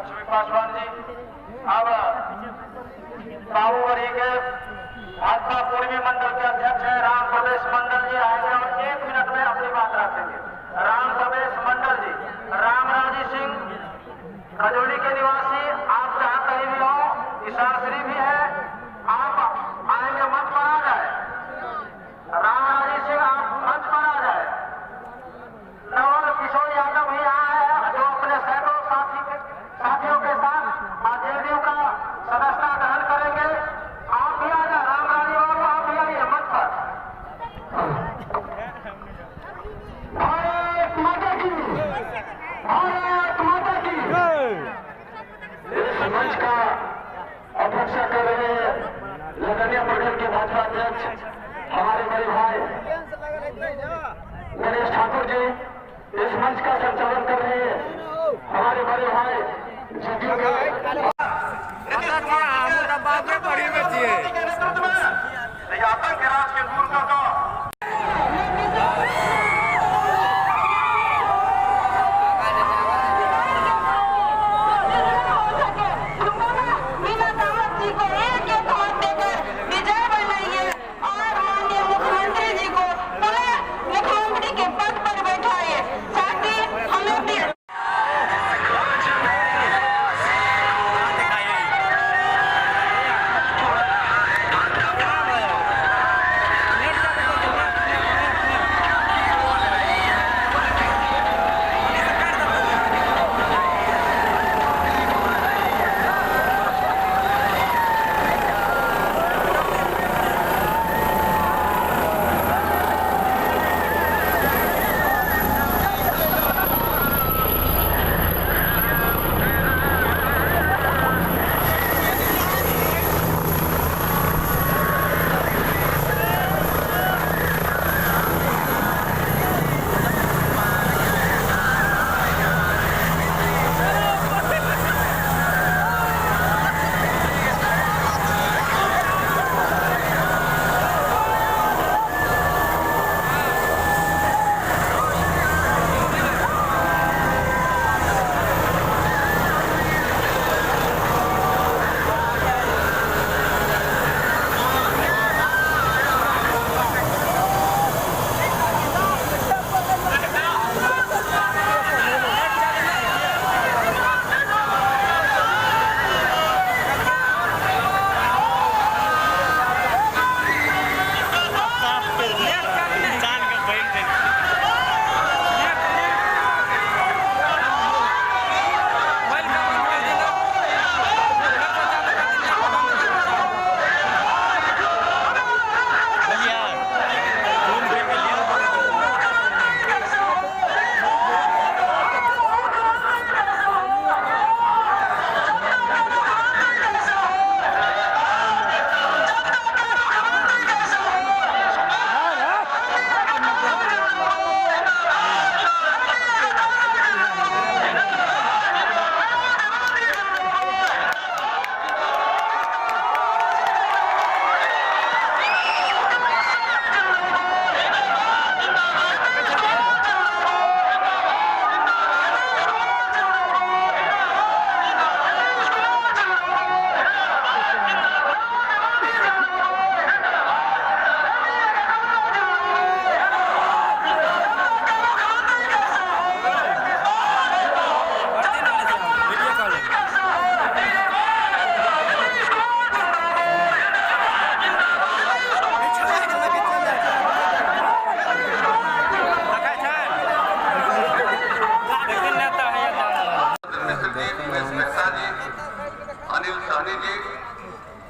लक्ष्मी पासवान जी। अब बाबूवरी के भाजपा पूर्वी मंडल के अध्यक्ष है राम प्रवेश मंडल जी आएंगे और 1 मिनट में अपनी बात रखेंगे। राम प्रवेश मंडल जी, रामराजी सिंह खजोली के निवासी, आप जहाँ कहीं भी हो, इशारश्री भी है, आप आएंगे, मंच पर आ जाए। रामराजी सिंह आप मंच पर आ जाए। नवल किशोर यादव भी आए हैं जो अपने सैकड़ों साथियों के साथ जेडीयू का सदस्यता ग्रहण करेंगे। आप भी आ जाए, रामराजी बाबू आप भी आइए मंच पर। भारत माता की, भारत माता की। इस मंच का अध्यक्षता कर रहे लदनिया मंडल के भाजपा अध्यक्ष हमारे बड़े भाई गणेश ठाकुर जी। इस मंच का संचालन कर रहे हैं हमारे बड़े भाई जेडीयू के आतंक के राज के दूर का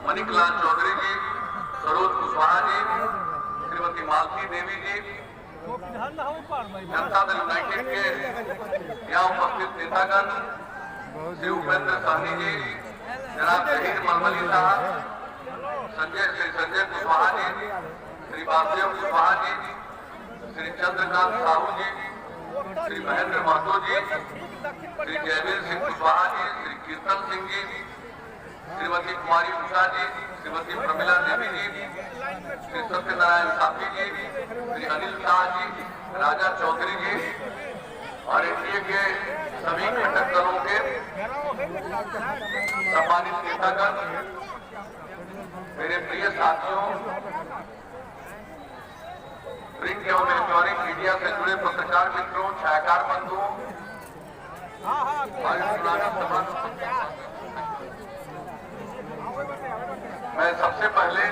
मणिकलाल चौधरी जी, सरोज कुशवाहा जी, श्रीमती मालती देवी जी, जनता दल यूनाइटेड के यहाँ उपस्थित नेतागण, श्री उपेंद्र सहनी जी, जनाब शहीद मलमली साहब, श्री संजय कुशवाहा जी, श्री वासुदेव कुशवाहा जी, श्री चंद्रकांत साहू जी, श्री महेंद्र महतो जी, श्री जयवीर सिंह कुशवाहा जी, श्री कीर्तन सिंह जी, श्रीमती कुमारी उषा जी, श्रीमती प्रमिला देवी जी, श्री सत्यनारायण साथी जी, श्री अनिल शाह जी, राजा चौधरी जी और एनडीए के सभी घटक दलों के सम्मानित नेतागण, मेरे प्रिय साथियों, प्रिंट एवं इलेक्ट्रॉनिक मीडिया से जुड़े पत्रकार मित्रों, छायाकार बंधुओं, मैं सबसे पहले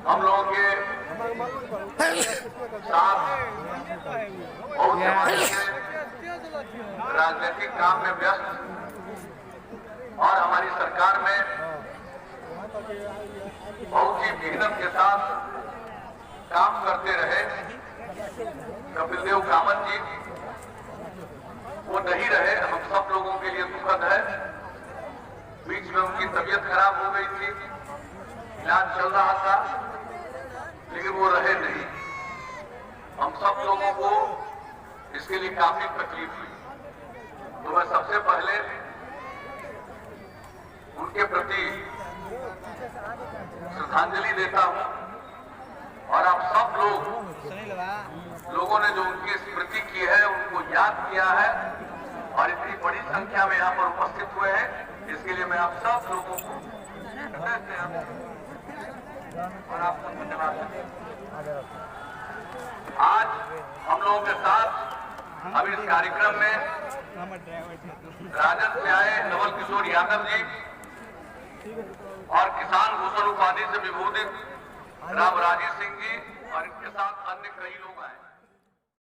हम लोगों के साथ बहुत जमाने से राजनीतिक काम में व्यस्त और हमारी सरकार में बहुत ही मेहनत के साथ काम करते रहे कपिल देव कामत जी, वो नहीं रहे। हम सब लोगों के लिए दुखद है। बीच में उनकी तबीयत खराब हो गई थी, इलाज चल रहा था, लेकिन वो रहे नहीं। हम सब लोगों को इसके लिए काफी तकलीफ हुई। तो मैं सबसे पहले उनके प्रति श्रद्धांजलि देता हूं और आप सब लोगों ने जो उनकी स्मृति की है, उनको याद किया है और इतनी बड़ी संख्या में यहाँ पर उपस्थित हुए हैं, इसके लिए मैं आप सब लोगों को और आपको धन्यवाद देता हूं। आज हम लोगों के साथ अब इस कार्यक्रम में राजद से आए नवल किशोर यादव जी और किसान भूषण उपाधि से विभूषित राम राजेश सिंह जी और इनके साथ अन्य कई लोग आए।